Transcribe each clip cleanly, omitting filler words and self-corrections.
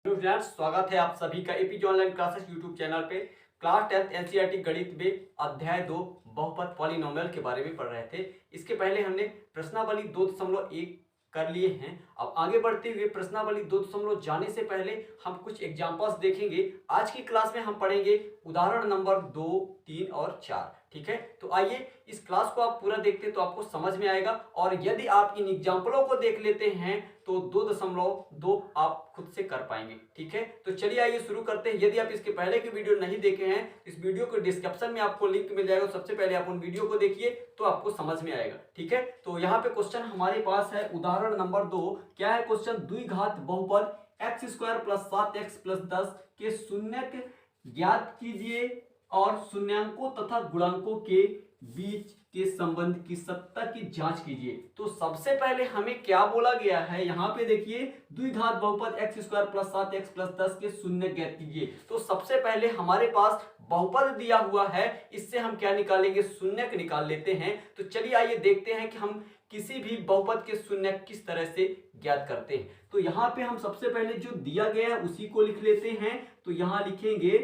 Hello friends, स्वागत है आप सभी का APJ online classes YouTube channel पे। क्लास 10th एनसीईआरटी गणित में अध्याय 2 बहुपद पॉलिनोमियल के बारे में पढ़ रहे थे। इसके पहले हमने प्रश्नावली 2.1 कर लिए हैं। अब आगे बढ़ते हुए प्रश्नावली 2 जाने से पहले हम कुछ एग्जांपल्स देखेंगे। आज की क्लास में हम पढ़ेंगे उदाहरण नंबर 2, 3 और 4। ठीक है, तो आइए इस क्लास को आप पूरा देखते हैं तो आपको समझ में आएगा। और यदि आप इन एग्जाम्पलों को देख लेते हैं तो 2.2 आप खुद से कर पाएंगे। ठीक है, तो चलिए आइए शुरू करते हैं। यदि आप इसके पहले की वीडियो नहीं देखे हैं, इस वीडियो को डिस्क्रिप्शन में आपको लिंक मिल जाएगा। सबसे पहले आप उन वीडियो को देखिए तो आपको समझ में आएगा। ठीक है, तो यहाँ पे क्वेश्चन हमारे पास है उदाहरण नंबर 2। क्या है क्वेश्चन? द्विघात बहुपद x² + 7x + 10 के शून्यक ज्ञात कीजिए और शून्यांकों तथा गुणांकों के बीच के संबंध की सत्ता की जांच कीजिए। तो सबसे पहले हमें क्या बोला गया है, यहाँ पे देखिए द्विघात बहुपद x² + 7x + 10 के शून्य ज्ञात कीजिए। तो सबसे पहले हमारे पास बहुपद दिया हुआ है, इससे हम क्या निकालेंगे? शून्यक निकाल लेते हैं। तो चलिए आइए देखते हैं कि हम किसी भी बहुपद के शून्यक किस तरह से ज्ञात करते हैं। तो यहाँ पे हम सबसे पहले जो दिया गया है उसी को लिख लेते हैं। तो यहाँ लिखेंगे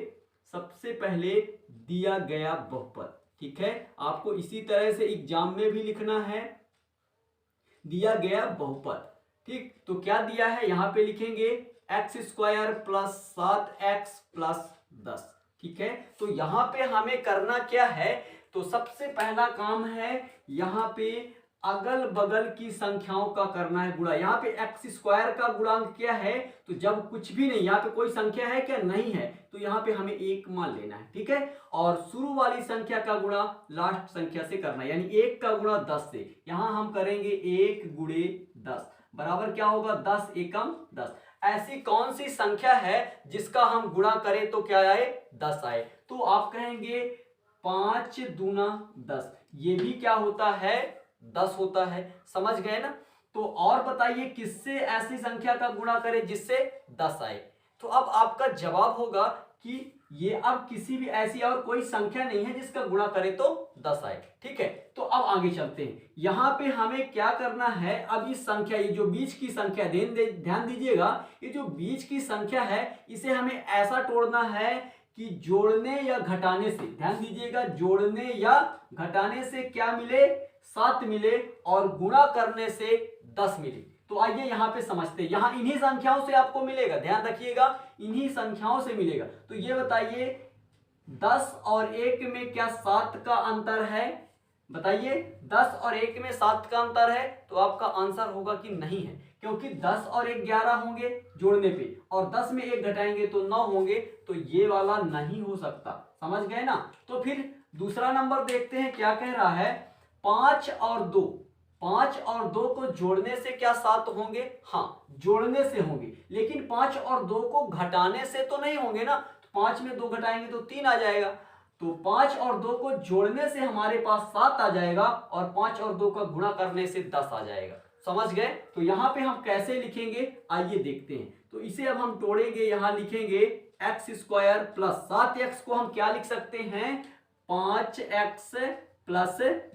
सबसे पहले दिया गया बहुपद। ठीक है, आपको इसी तरह से एग्जाम में भी लिखना है, दिया गया बहुपद। ठीक, तो क्या दिया है यहाँ पे लिखेंगे x² + 7x + 10। ठीक है, तो यहाँ पे हमें करना क्या है? तो सबसे पहला काम है यहाँ पे अगल बगल की संख्याओं का करना है गुणा। यहाँ पे x² का गुणांक क्या है? तो जब कुछ भी नहीं, यहाँ पे कोई संख्या है क्या? नहीं है, तो यहाँ पे हमें 1 मान लेना है। ठीक है, और शुरू वाली संख्या का गुणा लास्ट संख्या से करना है, यानी 1 का गुणा 10 से। यहाँ हम करेंगे 1 × 10 बराबर क्या होगा? 10 एकम 10। ऐसी कौन सी संख्या है जिसका हम गुणा करें तो क्या आए? 10 आए। तो आप कहेंगे 5 दूना 10, ये भी क्या होता है? 10 होता है। समझ गए ना? तो और बताइए किससे ऐसी संख्या का गुणा करें जिससे 10 आए? तो अब आपका जवाब होगा कि ये अब किसी भी ऐसी और कोई संख्या नहीं है जिसका गुणा करें तो 10 आए। ठीक है, तो अब आगे चलते हैं। यहां पे हमें क्या करना है? अब इस संख्या, ये जो बीच की संख्या, ध्यान दीजिएगा, ये जो बीच की संख्या है इसे हमें ऐसा तोड़ना है कि जोड़ने या घटाने से, ध्यान दीजिएगा, जोड़ने या घटाने से क्या मिले? 7 मिले, और गुणा करने से 10 मिले। तो आइए यहां पे समझते हैं। यहां इन्हीं संख्याओं से आपको मिलेगा, ध्यान रखिएगा, इन्हीं संख्याओं से मिलेगा। तो ये बताइए 10 और 1 में क्या 7 का अंतर है? बताइए 10 और 1 में 7 का अंतर है? तो आपका आंसर होगा कि नहीं है, क्योंकि 10 और 1 11 होंगे जोड़ने पे, और 10 में 1 घटाएंगे तो 9 होंगे। तो ये वाला नहीं हो सकता। समझ गए ना? तो फिर दूसरा नंबर देखते हैं क्या कह रहा है। 5 और 2 को जोड़ने से क्या 7 होंगे? हाँ, जोड़ने से होंगे, लेकिन 5 और 2 को घटाने से तो नहीं होंगे ना। तो 5 में 2 घटाएंगे तो 3 आ जाएगा। तो 5 और 2 को जोड़ने से हमारे पास 7 आ जाएगा, और 5 और 2 का गुणा करने से 10 आ जाएगा। समझ गए? तो यहां पे हम कैसे लिखेंगे आइए देखते हैं। तो इसे अब हम तोड़ेंगे, यहां लिखेंगे x² + 7x को हम क्या लिख सकते हैं? 5x +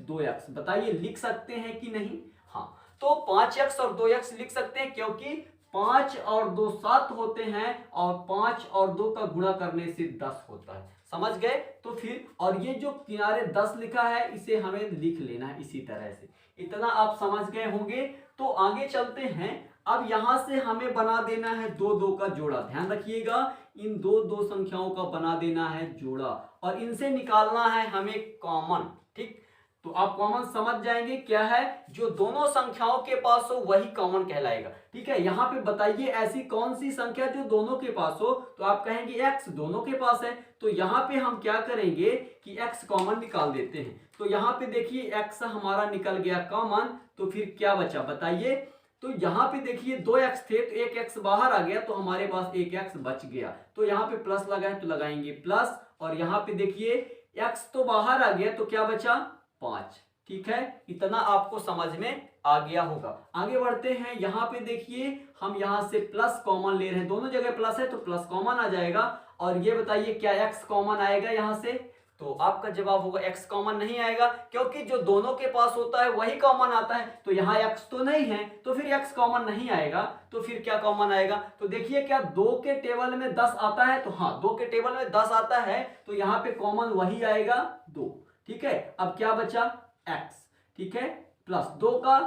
2x। बताइए लिख सकते हैं कि नहीं? हाँ, तो 5x और 2x लिख सकते हैं, क्योंकि 5 और 2 7 होते हैं, और 5 और 2 का गुणा करने से 10 होता है। समझ गए? तो फिर, और ये जो किनारे 10 लिखा है इसे हमें लिख लेना है इसी तरह से। इतना आप समझ गए होंगे। तो आगे चलते हैं। अब यहां से हमें बना देना है 2 का जोड़ा। ध्यान रखिएगा, इन दो संख्याओं का बना देना है जोड़ा, और इनसे निकालना है हमें कॉमन। ठीक, तो आप कॉमन समझ जाएंगे क्या है। जो दोनों संख्याओं के पास हो वही कॉमन कहलाएगा। ठीक है, यहां पे बताइए ऐसी कौन सी संख्या जो दोनों के पास हो? तो आप कहेंगे x दोनों के पास है। तो यहां पे हम क्या करेंगे कि x कॉमन निकाल देते हैं। तो यहां पे देखिए x हमारा निकल गया कॉमन, तो फिर क्या बचा बताइए? तो यहां पे देखिए 2x थे, तो एक x बाहर आ गया, तो हमारे पास एक x बच गया। तो यहाँ पे प्लस लगाए तो लगाएंगे प्लस, और यहाँ पे देखिए x तो बाहर आ गया, तो क्या बचा? 5। ठीक है, इतना आपको समझ में आ गया होगा। आगे बढ़ते हैं। यहाँ पे देखिए हम यहाँ से प्लस कॉमन ले रहे हैं, दोनों जगह प्लस है तो प्लस कॉमन आ जाएगा। और ये बताइए क्या x कॉमन आएगा यहाँ से? तो आपका जवाब होगा x कॉमन नहीं आएगा, क्योंकि जो दोनों के पास होता है वही कॉमन आता है। तो यहाँ x तो नहीं है तो फिर x कॉमन नहीं आएगा। तो फिर क्या कॉमन आएगा? तो देखिए क्या 2 के टेबल में 10 आता है? तो हाँ, 2 के टेबल में 10 आता है, तो यहाँ पे कॉमन वही आएगा 2। ठीक है, अब क्या बचा? x। ठीक है, प्लस 2 का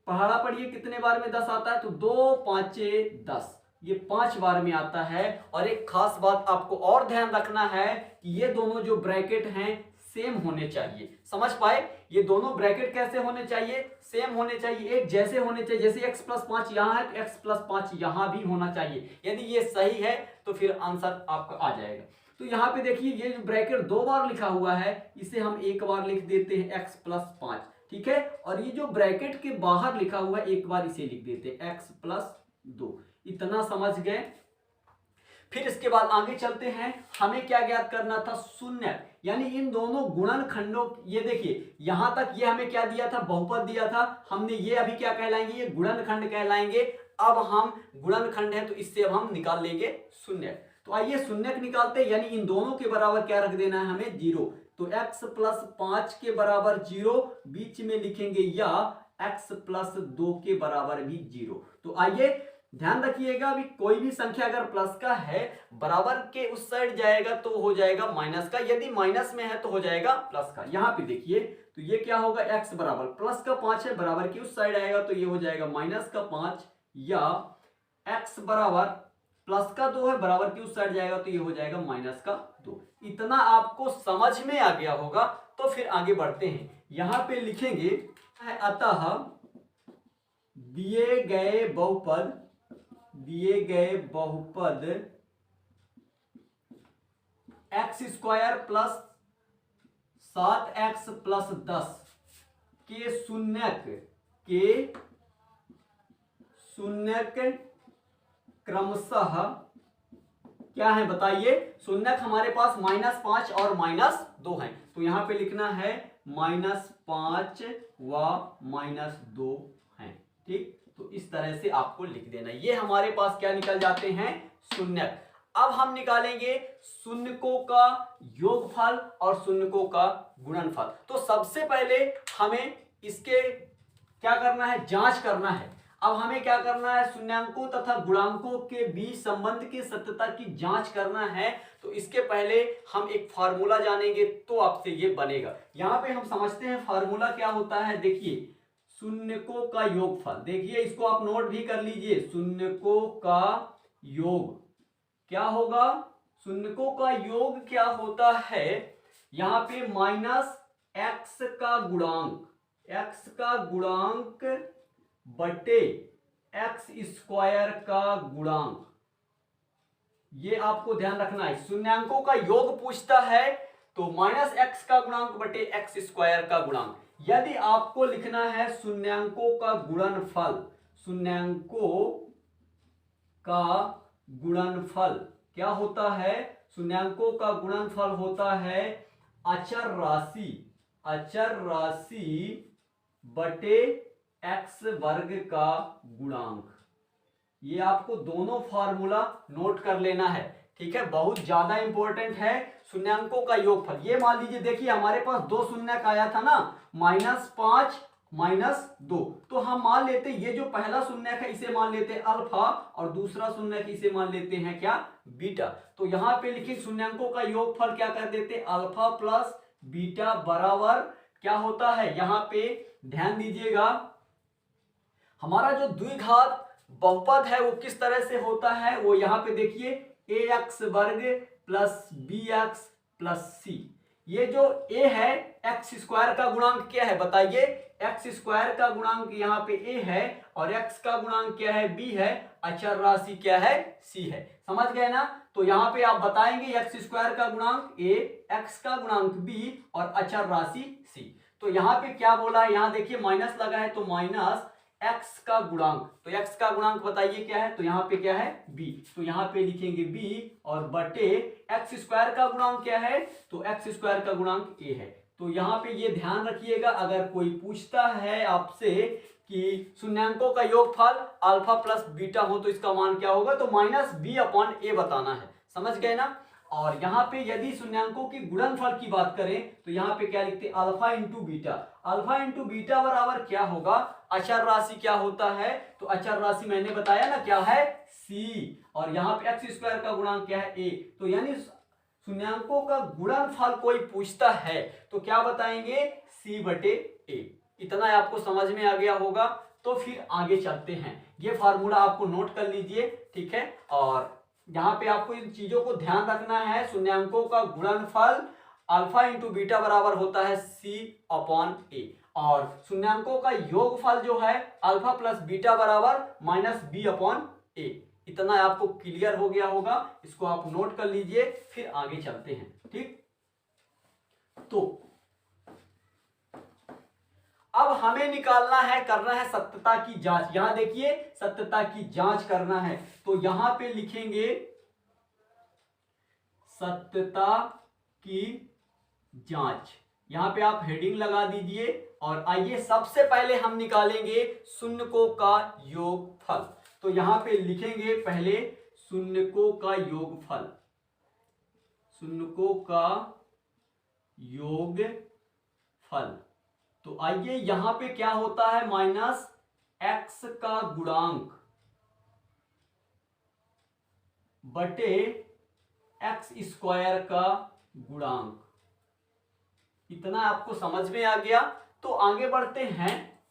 पहाड़ा पढ़िए कितने बार में 10 आता है? तो 2 5 10, ये 5 बार में आता है। और एक खास बात आपको और ध्यान रखना है कि ये दोनों जो ब्रैकेट हैं सेम होने चाहिए। समझ पाए? ये दोनों ब्रैकेट कैसे होने चाहिए? सेम होने चाहिए, एक जैसे होने चाहिए। जैसे x प्लस 5 यहाँ है तो x प्लस 5 यहाँ भी होना चाहिए। यदि ये सही है तो फिर आंसर आपका आ जाएगा। तो यहाँ पे देखिए ये जो ब्रैकेट 2 बार लिखा हुआ है इसे हम एक बार लिख देते हैं x प्लस 5। ठीक है, और ये जो ब्रैकेट के बाहर लिखा हुआ है एक बार इसे लिख देते हैं x प्लस 2। इतना समझ गए? फिर इसके बाद आगे चलते हैं। हमें क्या ज्ञात करना था? शून्य, यानी इन दोनों गुणनखंडों। ये देखिए यहां तक ये हमें क्या दिया था? बहुपद दिया था। हमने ये अभी क्या कहलाएंगे? ये गुणनखंड कहलाएंगे। अब हम गुणनखंड है तो इससे अब हम निकाल लेंगे शून्य। तो आइए शून्य निकालते हैं, यानी इन दोनों के बराबर क्या रख देना है हमें? 0। तो x प्लस 5 के बराबर 0, बीच में लिखेंगे या x प्लस 2 के बराबर भी 0। तो आइए ध्यान रखिएगा, अभी कोई भी संख्या अगर प्लस का है बराबर के उस साइड जाएगा तो हो जाएगा माइनस का, यदि माइनस में है तो हो जाएगा प्लस का। यहाँ पे देखिए तो ये क्या होगा? x बराबर प्लस का 5 है, बराबर के उस साइड आएगा तो ये हो जाएगा माइनस का 5, या x बराबर प्लस का 2 है, बराबर के उस साइड जाएगा तो ये हो जाएगा माइनस का 2। इतना आपको समझ में आ गया होगा। तो फिर आगे बढ़ते हैं। यहां पे लिखेंगे अतः दिए गए बहुपद x square plus 7x plus 10 के शून्यक क्रमशः क्या है बताइए? शून्यक हमारे पास -5 और -2 है, तो यहां पे लिखना है -5 व -2 है। ठीक, तो इस तरह से आपको लिख देना। ये हमारे पास क्या निकल जाते हैं? शून्यक। अब हम निकालेंगे शून्यकों का योगफल और शून्यकों का गुणनफल। तो सबसे पहले हमें इसके क्या करना है? जांच करना है। अब हमें क्या करना है? शून्यांकों तथा गुणांकों के बीच संबंध की सत्यता की जांच करना है। तो इसके पहले हम एक फार्मूला जानेंगे तो आपसे ये बनेगा। यहां पे हम समझते हैं फार्मूला क्या होता है। देखिए शून्यकों का योगफल, देखिए इसको आप नोट भी कर लीजिए। शून्यकों का योग क्या होगा? शून्यकों का योग क्या होता है? यहां पे माइनस x का गुणांक बटे x स्क्वायर का गुणांक। ये आपको ध्यान रखना है। शून्यांकों का योग पूछता है तो -x का गुणांक बटे x स्क्वायर का गुणांक। यदि आपको लिखना है शून्यांकों का गुणनफल, क्या होता है? शून्यांकों का गुणनफल होता है अचर राशि बटे x वर्ग का गुणांक। ये आपको दोनों फार्मूला नोट कर लेना है। ठीक है, बहुत ज्यादा इंपॉर्टेंट है। शून्यांकों का योगफल, ये मान लीजिए देखिए हमारे पास 2 शून्यक आया था ना, -5 -2। तो हम मान लेते ये जो पहला शून्यक है इसे मान लेते हैं अल्फा, और दूसरा शून्यक इसे मान लेते हैं क्या? बीटा। तो यहां पे लिखिए शून्यांकों का योगफल क्या कर देते हैं? अल्फा प्लस बीटा बराबर क्या होता है? यहां पे ध्यान दीजिएगा, हमारा जो द्विघात बहुपद है वो किस तरह से होता है? वो यहां पे देखिए ax वर्ग प्लस bx प्लस c। ये जो a है x स्क्वायर का गुणांक क्या है बताइए? x स्क्वायर का गुणांक यहाँ पे a है और x का गुणांक क्या है? b है। अचर राशि क्या है? c है। समझ गए ना? तो यहाँ पे आप बताएंगे x स्क्वायर का गुणांक a, x का गुणांक b और अचर राशि c। तो यहाँ पे क्या बोला है? यहाँ देखिए माइनस लगा है तो माइनस x का गुणांक। तो x का गुणांक बताइए क्या है? तो यहाँ पे क्या है? b। तो यहाँ पे लिखेंगे b और बटे x स्क्वायर का गुणांक क्या है? तो x स्क्वायर का गुणांक a है। तो यहाँ पे ये ध्यान रखिएगा, अगर कोई पूछता है आपसे कि शून्यांकों का योगफल अल्फा प्लस बीटा हो तो इसका मान क्या होगा? तो -b/a बताना है। समझ गए ना? और यहाँ पे यदि शून्यांकों की गुणनफल की बात करें तो यहाँ पे क्या लिखते हैं, alpha into beta. Alpha into beta बराबर क्या होगा, अचर राशि क्या होता है, तो अचर राशि मैंने बताया ना क्या है, सी, और यहाँ पे एक्स स्क्वायर का गुणांक क्या है, ए। तो यानी शून्यांकों का गुणनफल कोई पूछता है तो क्या बताएंगे, सी बटे ए। इतना आपको समझ में आ गया होगा। तो फिर आगे चलते हैं, ये फार्मूला आपको नोट कर लीजिए, ठीक है। और यहाँ पे आपको इन चीजों को ध्यान रखना है, शून्यांकों का गुणनफल अल्फा इंटू बीटा बराबर होता है सी अपॉन ए, और शून्यांकों का योगफल जो है अल्फा प्लस बीटा बराबर माइनस बी अपॉन ए। इतना आपको क्लियर हो गया होगा, इसको आप नोट कर लीजिए, फिर आगे चलते हैं, ठीक। तो अब हमें निकालना है, करना है सत्यता की जांच। यहां देखिए सत्यता की जांच करना है, तो यहां पे लिखेंगे सत्यता की जांच। यहां पे आप हेडिंग लगा दीजिए, और आइए सबसे पहले हम निकालेंगे शून्यकों का योगफल। तो यहां पे लिखेंगे पहले शून्यकों का योगफल, शून्यकों का योगफल। तो आइए यहां पे क्या होता है, माइनस एक्स का गुणांक बटे एक्स स्क्वायर का गुणांक। इतना आपको समझ में आ गया। तो आगे बढ़ते हैं,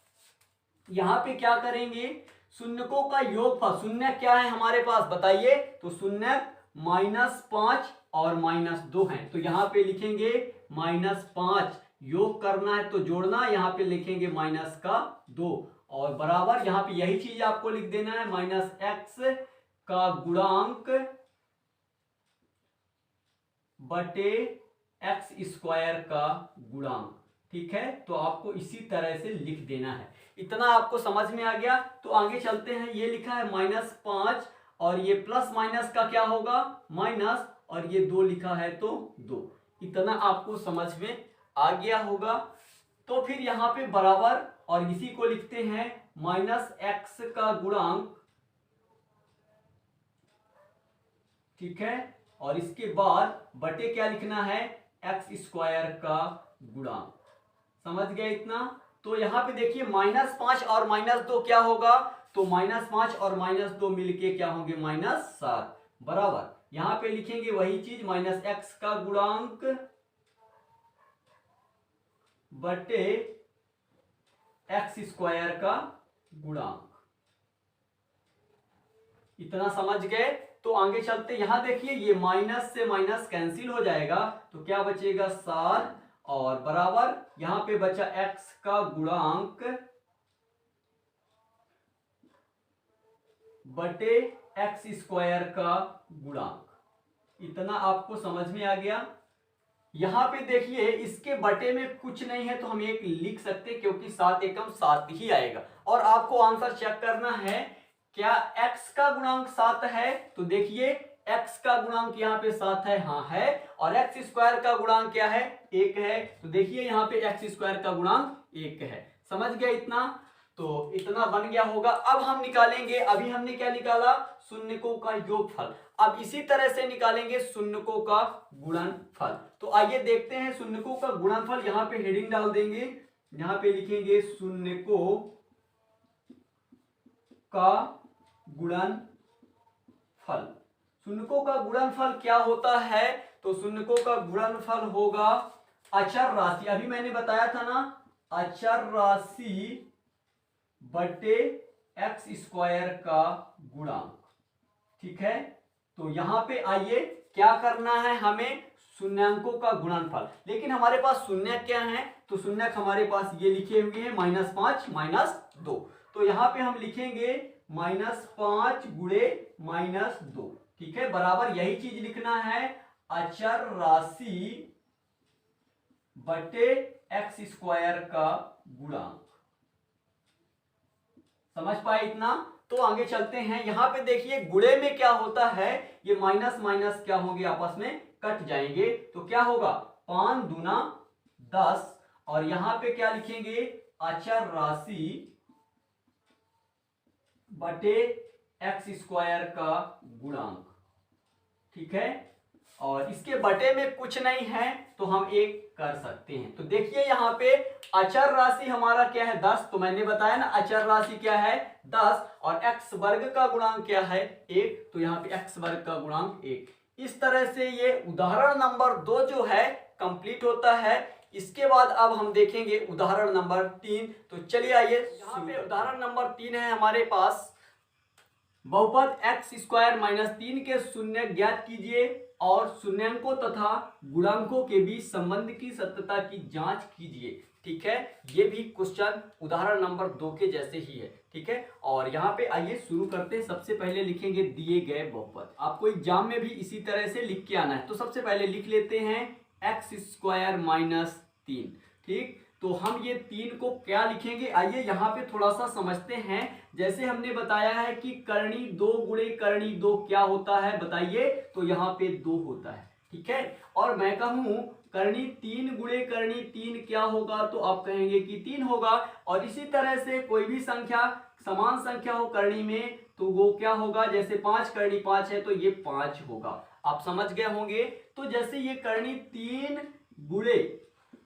यहां पे क्या करेंगे, शून्यकों का योगफल, शून्य क्या है हमारे पास बताइए, तो शून्य -5 और -2 है। तो यहां पे लिखेंगे -5, योग करना है तो जोड़ना, यहां पे लिखेंगे -2, और बराबर यहां पे यही चीज आपको लिख देना है, -x का गुणांक बटे एक्स स्क्वायर का गुणांक, ठीक है। तो आपको इसी तरह से लिख देना है। इतना आपको समझ में आ गया। तो आगे चलते हैं, ये लिखा है -5, और ये प्लस माइनस का क्या होगा, माइनस, और ये 2 लिखा है तो 2। इतना आपको समझ में आ गया होगा। तो फिर यहां पे बराबर, और इसी को लिखते हैं -x का गुणांक, ठीक है, और इसके बाद बटे क्या लिखना है, एक्स स्क्वायर का गुणांक। समझ गए इतना। तो यहां पे देखिए -5 और -2 क्या होगा, तो -5 और -2 मिलके क्या होंगे, -7, बराबर यहां पे लिखेंगे वही चीज, -x का गुणांक बटे एक्स स्क्वायर का गुणांक। इतना समझ गए। तो आगे चलते, यहां देखिए ये माइनस से माइनस कैंसिल हो जाएगा, तो क्या बचेगा, 7, और बराबर यहां पे बचा x का गुणांक बटे एक्स स्क्वायर का गुणांक। इतना आपको समझ में आ गया। यहां पे देखिए इसके बटे में कुछ नहीं है तो हम एक लिख सकते, क्योंकि 7 एकम 7 ही आएगा, और आपको आंसर चेक करना है क्या x का गुणांक 7 है। तो देखिए x का गुणांक यहाँ पे 7 है, हाँ है, और एक्स स्क्वायर का गुणांक क्या है, 1 है। तो देखिए यहाँ पे एक्स स्क्वायर का गुणांक 1 है। समझ गए इतना। तो इतना बन गया होगा। अब हम निकालेंगे, अभी हमने क्या निकाला, शून्यकों का योगफल। अब इसी तरह से निकालेंगे शून्यकों का गुणनफल। तो आइए देखते हैं शून्यकों का गुणनफल। यहाँ पे हेडिंग डाल देंगे, यहाँ पे लिखेंगे शून्यकों का गुणनफल। शून्यकों का गुणनफल क्या होता है, तो शून्यकों का गुणनफल होगा अचर राशि, अभी मैंने बताया था ना, अचर राशि बटे एक्स स्क्वायर का गुणांक, ठीक है। तो यहां पे आइए क्या करना है, हमें शून्यांकों का गुणनफल, लेकिन हमारे पास शून्य क्या है, तो शून्य हमारे पास ये लिखे हुए हैं -5 -2। तो यहां पे हम लिखेंगे -5 गुणे -2, ठीक है, बराबर यही चीज लिखना है, अचर राशि बटे एक्स स्क्वायर का गुणांक। समझ पाए इतना। तो आगे चलते हैं, यहां पे देखिए गुणे में क्या होता है, ये माइनस माइनस क्या होंगे, आपस में कट जाएंगे। तो क्या होगा, 5 दूना 10, और यहां पे क्या लिखेंगे, अचर राशि बटे एक्स स्क्वायर का गुणांक, ठीक है। और इसके बटे में कुछ नहीं है तो हम एक कर सकते हैं। तो देखिए यहाँ पे अचर राशि हमारा क्या है 10, तो मैंने बताया ना अचर राशि क्या है 10, और x वर्ग का गुणांक क्या है 1, तो यहाँ पे x वर्ग का गुणांक 1। इस तरह से ये उदाहरण नंबर 2 जो है कंप्लीट होता है। इसके बाद अब हम देखेंगे उदाहरण नंबर 3। तो चलिए आइए, यहाँ पे उदाहरण नंबर 3 है हमारे पास, बहुपद x स्क्वायर माइनस 3 के शून्य ज्ञात कीजिए और शून्यांकों तथा गुणांकों के बीच संबंध की सत्यता की जांच कीजिए। ठीक है, ये भी क्वेश्चन उदाहरण नंबर 2 के जैसे ही है। ठीक है, और यहाँ पे आइए शुरू करते हैं। सबसे पहले लिखेंगे दिए गए बहुपद, आपको एग्जाम में भी इसी तरह से लिख के आना है। तो सबसे पहले लिख लेते हैं एक्स स्क्वायर माइनस 3। ठीक, तो हम ये 3 को क्या लिखेंगे, आइए यहाँ पे थोड़ा सा समझते हैं। जैसे हमने बताया है कि करनी 2 गुणे करनी 2 क्या होता है बताइए, तो यहाँ पे 2 होता है। ठीक है, और मैं कहूँ करनी 3 गुणे करनी 3 क्या होगा, तो आप कहेंगे कि 3 होगा। और इसी तरह से कोई भी संख्या समान संख्या हो करनी में तो वो क्या होगा, जैसे 5 करनी 5 है तो ये 5 होगा। आप समझ गए होंगे। तो जैसे ये करनी 3 गुणे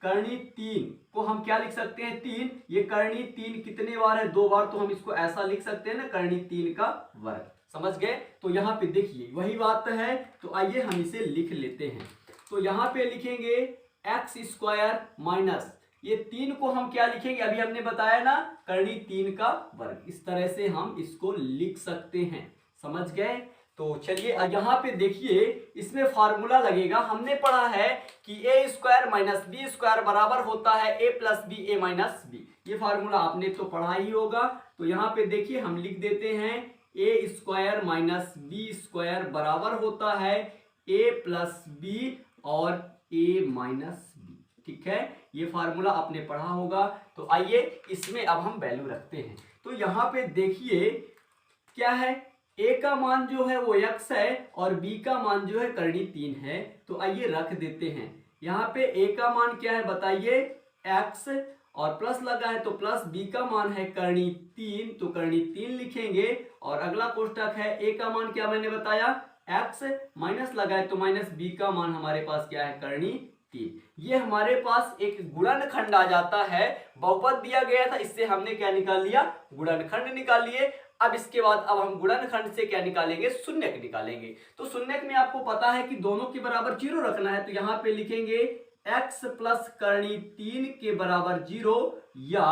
करनी 3 को हम क्या लिख सकते हैं 3, ये करनी 3 कितने बार है 2 बार, तो हम इसको ऐसा लिख सकते हैं ना करनी 3 का वर्ग। समझ गए। तो यहाँ पे देखिए वही बात है, तो आइए हम इसे लिख लेते हैं। तो यहाँ पे लिखेंगे एक्स स्क्वायर माइनस ये 3 को हम क्या लिखेंगे, अभी हमने बताया ना करनी 3 का वर्ग। इस तरह से हम इसको लिख सकते हैं। समझ गए। तो चलिए यहाँ पे देखिए इसमें फार्मूला लगेगा। हमने पढ़ा है कि ए स्क्वायर माइनस बी स्क्वायर बराबर होता है ए प्लस बी ए माइनस बी। ये फार्मूला आपने तो पढ़ा ही होगा। तो यहाँ पे देखिए हम लिख देते हैं ए स्क्वायर माइनस बी स्क्वायर बराबर होता है ए प्लस बी और ए माइनस बी। ठीक है, ये फार्मूला आपने पढ़ा होगा। तो आइए इसमें अब हम वैल्यू रखते हैं। तो यहाँ पे देखिए क्या है, a का मान जो है वो x है और b का मान जो है करनी 3 है। तो आइए रख देते हैं। यहाँ पे a का मान क्या है बताइए x, और प्लस लगा है तो प्लस b का मान है करनी 3, तो करनी 3 लिखेंगे। और अगला कोष्टक है a का मान क्या मैंने बताया x, माइनस लगा है तो माइनस b का मान हमारे पास क्या है करनी 3। ये हमारे पास एक गुणनखंड आ जाता है। बहुपद दिया गया था, इससे हमने क्या निकाल लिया गुणनखंड निकाल लिए। अब इसके बाद अब हम गुणनखंड से क्या निकालेंगे शून्यक निकालेंगे। तो शून्यक में आपको पता है कि दोनों के बराबर 0 रखना है। तो यहाँ पे लिखेंगे x प्लस करनी 3 के बराबर 0 या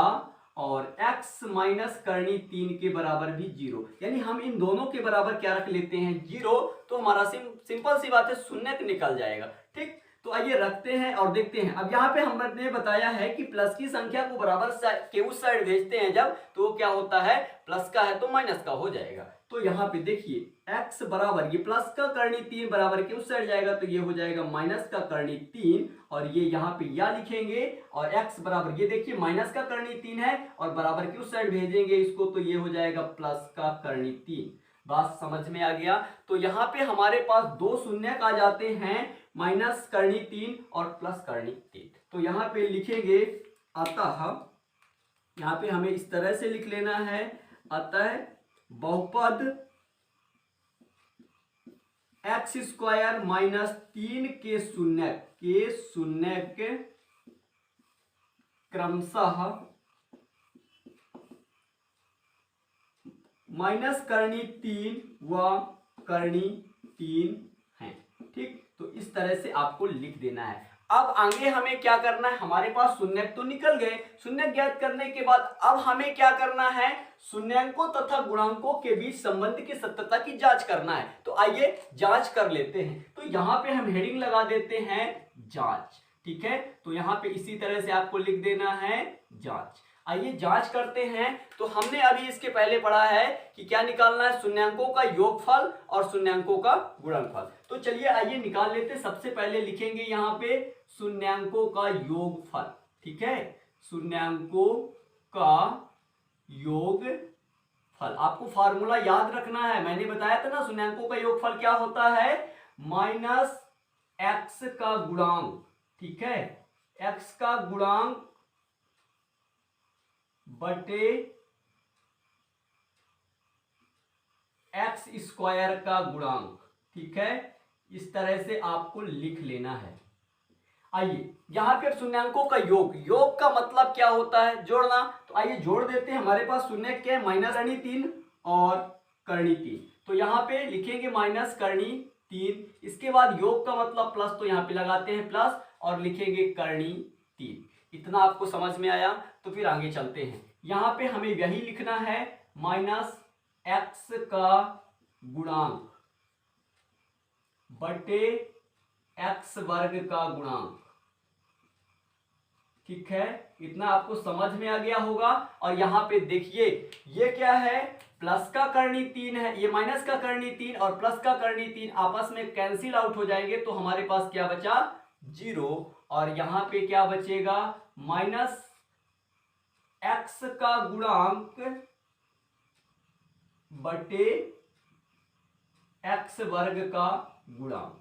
और x माइनस करनी 3 के बराबर भी 0, यानी हम इन दोनों के बराबर क्या रख लेते हैं 0। तो हमारा सिंपल सी बात है शून्यक निकल जाएगा। ठीक, तो आइए रखते हैं और देखते हैं। अब यहाँ पे हमने बताया है कि प्लस की संख्या को बराबर के उस साइड भेजते हैं जब, तो क्या होता है प्लस का है तो माइनस का हो जाएगा। तो यहाँ पे देखिए x बराबर ये प्लस का करनी 3 बराबर के उस साइड जाएगा तो ये हो जाएगा माइनस का करनी 3, और ये यहाँ पे या लिखेंगे। और x बराबर ये देखिए माइनस का करनी 3 है और बराबर के उस साइड भेजेंगे इसको तो ये हो जाएगा प्लस का करनी 3। बात समझ में आ गया। तो यहाँ पे हमारे पास दो शून्यक आ जाते हैं, माइनस करनी 3 और प्लस करनी 3। तो यहाँ पे लिखेंगे अतः, यहाँ पे हमें इस तरह से लिख लेना है अतः बहुपद एक्स स्क्वायर माइनस 3 के शून्यक क्रमशः माइनस करनी 3 व करनी 3 है। ठीक, तो इस तरह से आपको लिख देना है। अब आगे हमें क्या करना है, हमारे पास शून्यक तो निकल गए। शून्यक ज्ञात करने के बाद अब हमें क्या करना है, शून्यांकों तथा गुणांकों के बीच संबंध की सत्यता की जांच करना है। तो आइए जांच कर लेते हैं। तो यहाँ पे हम हेडिंग लगा देते हैं जांच। ठीक है, तो यहाँ पे इसी तरह से आपको लिख देना है जांच। आइए जांच करते हैं। तो हमने अभी इसके पहले पढ़ा है कि क्या निकालना है, शून्यांकों का योगफल और शून्यांकों का गुणनफल। तो चलिए आइए निकाल लेते हैं। सबसे पहले लिखेंगे यहाँ पे शून्यांकों का योगफल। ठीक है, शून्यांकों का योगफल आपको फार्मूला याद रखना है। मैंने बताया था ना शून्यांकों का योगफल क्या होता है, माइनस एक्स का गुणांक। ठीक है, एक्स का गुणांक बटे एक्स स्क्वायर का गुणांक। ठीक है, इस तरह से आपको लिख लेना है। आइए यहाँ पे शून्यांकों का योग, योग का मतलब क्या होता है? जोड़ना। तो आइए जोड़ देते हैं। हमारे पास शून्य क्या है? माइनस करनी 3 और करनी 3। तो यहाँ पे लिखेंगे माइनस करनी 3, इसके बाद योग का मतलब प्लस, तो यहाँ पे लगाते हैं प्लस और लिखेंगे करनी 3। इतना आपको समझ में आया? तो फिर आगे चलते हैं। यहाँ पे हमें यही लिखना है, माइनस एक्स का गुणांक बटे एक्स वर्ग का गुणांक। ठीक है, इतना आपको समझ में आ गया होगा। और यहाँ पे देखिए ये क्या है? प्लस का करनी 3 है, ये माइनस का करनी 3 और प्लस का करनी 3 आपस में कैंसिल आउट हो जाएंगे, तो हमारे पास क्या बचा? 0। और यहाँ पे क्या बचेगा? माइनस एक्स का गुणांक बटे एक्स वर्ग का गुणांक।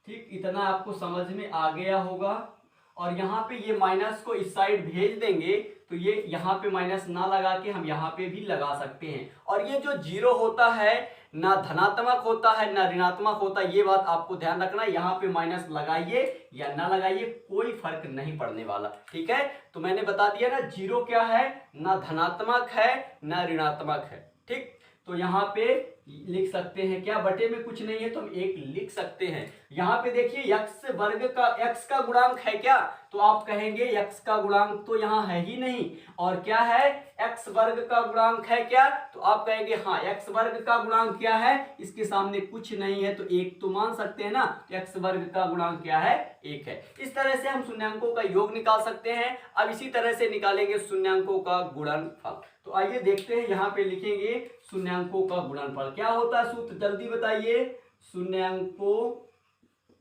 ठीक, इतना आपको समझ में आ गया होगा। और यहाँ पे ये माइनस को इस साइड भेज देंगे, तो ये यहाँ पे माइनस ना लगा के हम यहाँ पे भी लगा सकते हैं। और ये जो 0 होता है ना धनात्मक होता है ना ऋणात्मक होता है, ये बात आपको ध्यान रखना। यहाँ पे माइनस लगाइए या ना लगाइए कोई फर्क नहीं पड़ने वाला। ठीक है, तो मैंने बता दिया ना, 0 क्या है? ना धनात्मक है ना ऋणात्मक है। ठीक, तो यहाँ पे लिख सकते हैं क्या? बटे में कुछ नहीं है तो हम 1 लिख सकते हैं। यहाँ पे देखिए एक्स वर्ग का, एक्स का गुणांक है क्या? तो आप कहेंगे एक्स का गुणांक तो यहाँ है ही नहीं। और क्या है? एक्स वर्ग का गुणांक है क्या? तो आप कहेंगे हाँ, एक्स वर्ग का गुणांक क्या है? इसके सामने कुछ नहीं है तो 1 तो मान सकते हैं ना। तो एक्स वर्ग का गुणांक क्या है? 1 है। इस तरह से हम शून्यांकों का योग निकाल सकते हैं। अब इसी तरह से निकालेंगे शून्यांकों का गुणनफल। तो आइए देखते हैं, यहाँ पे लिखेंगे शून्यांकों का गुणनफल। क्या होता है सूत्र? जल्दी बताइए। शून्यांकों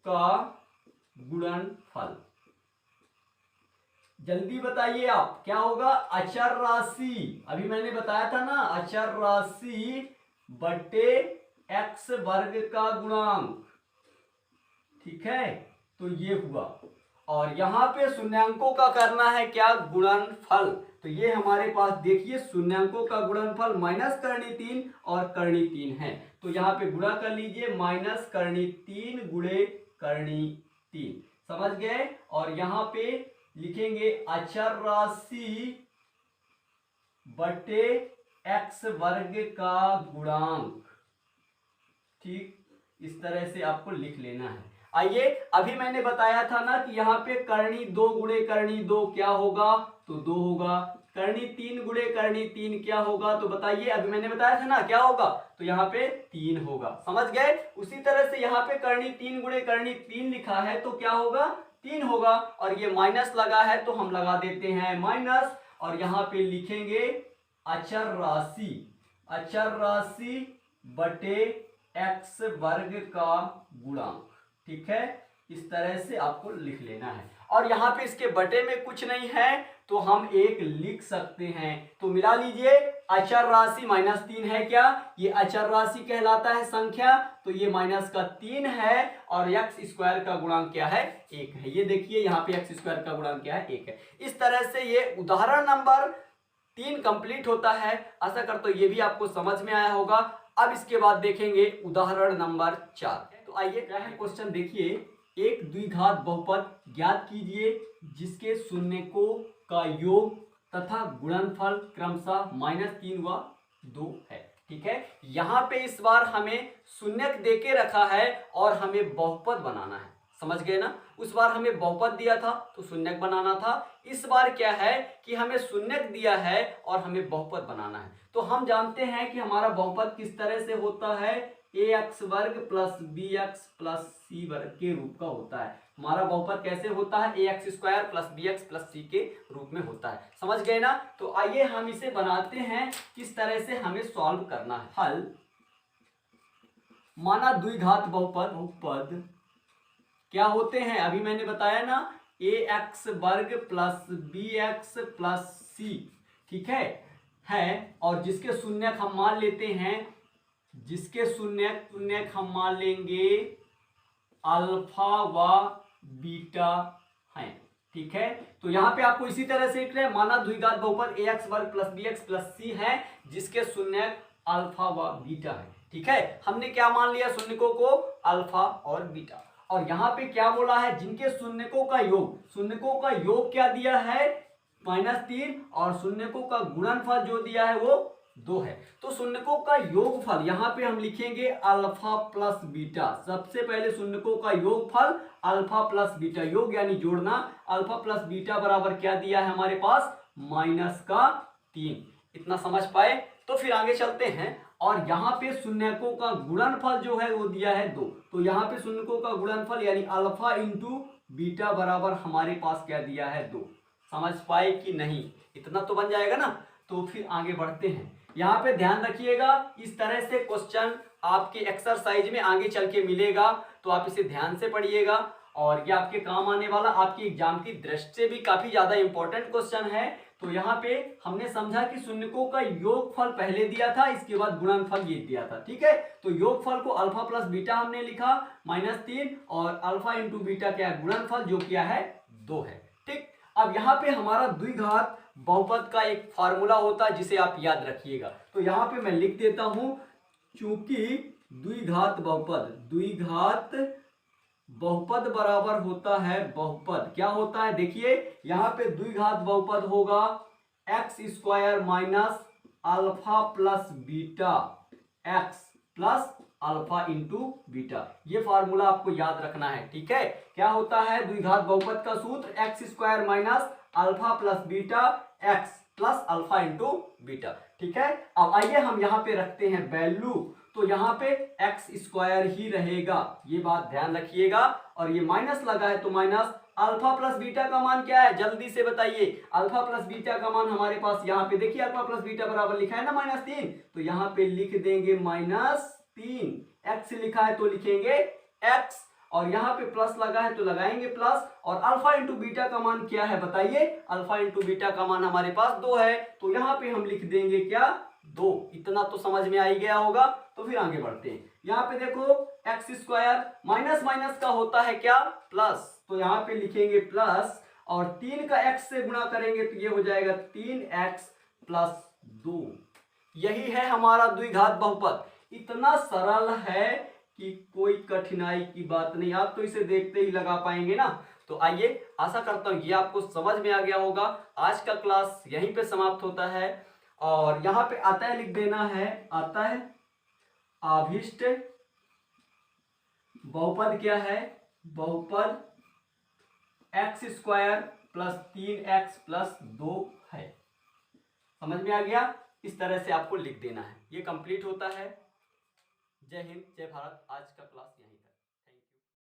का गुणनफल, जल्दी बताइए आप, क्या होगा? अचर राशि, अभी मैंने बताया था ना, अचर राशि बटे एक्स वर्ग का गुणांक। ठीक है, तो ये हुआ। और यहाँ पे शून्यांकों का करना है क्या? गुणनफल। तो ये हमारे पास देखिए शून्यांकों का गुणनफल माइनस करनी 3 और करनी 3 है। तो यहाँ पे गुणा कर लीजिए, माइनस करनी 3 गुणे करनी 3। समझ गए? और यहाँ पे लिखेंगे अचर राशि बटे एक्स वर्ग का गुणांक। ठीक, इस तरह से आपको लिख लेना है। आइए, अभी मैंने बताया था ना कि यहाँ पे करनी 2 गुणे करनी 2 क्या होगा? तो 2 होगा। करनी 3 गुणे करनी 3 क्या होगा? तो बताइए, अभी मैंने बताया था ना क्या होगा? तो यहाँ पे 3 होगा। समझ गए? उसी तरह से यहाँ पे करनी 3 गुणे करनी 3 लिखा है तो क्या होगा? 3 होगा। और ये माइनस लगा है तो हम लगा देते हैं माइनस। और यहाँ पे लिखेंगे अचर राशि, अचर राशि बटे एक्स वर्ग का गुणांक। ठीक है, इस तरह से आपको लिख लेना है। और यहाँ पे इसके बटे में कुछ नहीं है तो हम 1 लिख सकते हैं। तो मिला लीजिए, अचर राशि -3 है क्या? ये अचर राशि कहलाता है संख्या, तो ये माइनस का 3 है। और एक्स स्क्वायर का गुणांक क्या है? 1 है। ये देखिए यहाँ पे एक्स स्क्वायर का गुणांक क्या है? 1 है। इस तरह से ये उदाहरण नंबर 3 कंप्लीट होता है। आशा करता हूं ये भी आपको समझ में आया होगा। अब इसके बाद देखेंगे उदाहरण नंबर 4। तो आइए क्या है क्वेश्चन, देखिए, एक द्विघात बहुपद ज्ञात कीजिए जिसके शून्यकों का योग तथा गुणनफल क्रमशः -3 व 2 है। ठीक है, यहाँ पे इस बार हमें शून्यक देके रखा है और हमें बहुपद बनाना है। समझ गए ना? उस बार हमें बहुपद दिया था तो शून्यक बनाना था। इस बार क्या है कि हमें शून्यक दिया है और हमें बहुपद बनाना है। तो हम जानते हैं कि हमारा बहुपद किस तरह से होता है? ax वर्ग प्लस bx प्लस c वर्ग के रूप का होता है। हमारा बहुपद कैसे होता है? ax square plus bx plus c के रूप में होता है। समझ गए ना? तो आइए हम इसे बनाते हैं, किस तरह से हमें सॉल्व करना है। हल, माना द्विघात बहुपद क्या होते हैं? अभी मैंने बताया ना, ax वर्ग प्लस bx प्लस c। ठीक है, और जिसके शून्यक हम मान लेते हैं, जिसके शून्यक हम मान लेंगे अल्फा व बीटा हैं। ठीक है, तो यहाँ पे आपको इसी तरह से लिख रहे हैं, माना द्विघात बहुपद ax वर्ग प्लस bx प्लस c है जिसके शून्यक अल्फा व बीटा है। ठीक है, हमने क्या मान लिया, शून्यकों को अल्फा और बीटा। और यहाँ पे क्या बोला है, जिनके शून्यकों का योग, शून्यकों का योग क्या दिया है -3, और शून्यकों का गुणनफल जो दिया है वो 2 है। तो शून्यकों का योगफल यहाँ पे हम लिखेंगे अल्फा प्लस बीटा। सबसे पहले शून्यकों का योगफल अल्फा प्लस बीटा, योग यानी जोड़ना, अल्फा प्लस बीटा बराबर क्या दिया है हमारे पास -3। इतना समझ पाए? तो फिर आगे चलते हैं। और यहाँ पे शून्यकों का गुणनफल जो है वो दिया है 2। तो यहाँ पे शून्यकों का गुणनफल यानी अल्फा इंटू बीटा बराबर हमारे पास क्या दिया है 2। समझ पाए कि नहीं? इतना तो बन जाएगा ना। तो फिर आगे बढ़ते हैं। यहाँ पे ध्यान रखिएगा, इस तरह से क्वेश्चन आपके एक्सरसाइज में आगे चल के मिलेगा, तो आप इसे ध्यान से पढ़िएगा और ये आपके काम आने वाला, आपकी एग्जाम की दृष्टि से भी काफी ज्यादा इंपॉर्टेंट क्वेश्चन है। तो यहाँ पे हमने समझा कि शून्यकों का योगफल पहले दिया था, इसके बाद गुणनफल ये दिया था। ठीक है, तो योगफल को अल्फा प्लस बीटा हमने लिखा -3, और अल्फा इंटू बीटा क्या है गुणनफल, जो क्या है 2 है। ठीक, अब यहाँ पे हमारा द्विघात बहुपद का एक फार्मूला होता है जिसे आप याद रखिएगा। तो यहाँ पे मैं लिख देता हूं, चूंकि द्विघात बहुपद बराबर होता है बहुपद, क्या होता है देखिए, यहाँ पे द्विघात बहुपद होगा x² minus alpha plus beta, x plus alpha into beta. ये फार्मूला आपको याद रखना है। ठीक है, क्या होता है द्विघात बहुपद का सूत्र, x² minus alpha plus beta, x plus alpha into beta. ठीक है, अब आइए हम यहाँ पे रखते हैं वैल्यू। तो यहाँ पे x² ही रहेगा, ये बात ध्यान रखिएगा। और ये माइनस लगा है तो माइनस अल्फा प्लस बीटा का मान क्या है, जल्दी से बताइए। अल्फा प्लस बीटा का मान हमारे पास यहाँ पे देखिए, अल्फा प्लस बीटा बराबर लिखा है ना -3, तो यहाँ पे लिख देंगे -3। x लिखा है तो लिखेंगे x, और यहाँ पे प्लस लगा है तो लगाएंगे प्लस। और अल्फा इंटू बीटा का मान क्या है बताइए, अल्फा इंटू बीटा का मान हमारे पास 2 है, तो यहाँ पे हम लिख देंगे क्या 2। इतना तो समझ में आ ही गया होगा। तो फिर आगे बढ़ते हैं। यहाँ पे देखो x² माइनस माइनस का होता है क्या प्लस, तो यहाँ पे लिखेंगे प्लस, और 3 का x से गुणा करेंगे तो ये हो जाएगा 3x प्लस 2। यही है हमारा द्विघात बहुपद। इतना सरल है कि कोई कठिनाई की बात नहीं, आप तो इसे देखते ही लगा पाएंगे ना। तो आइए, आशा करता हूं ये आपको समझ में आ गया होगा। आज का क्लास यहीं पे समाप्त होता है। और यहाँ पे आता है लिख देना है, आता है आभिष्ट बहुपद क्या है, बहुपद x² प्लस 3x प्लस 2 है। समझ में आ गया? इस तरह से आपको लिख देना है। ये कंप्लीट होता है। जय हिंद, जय भारत। आज का क्लास यहीं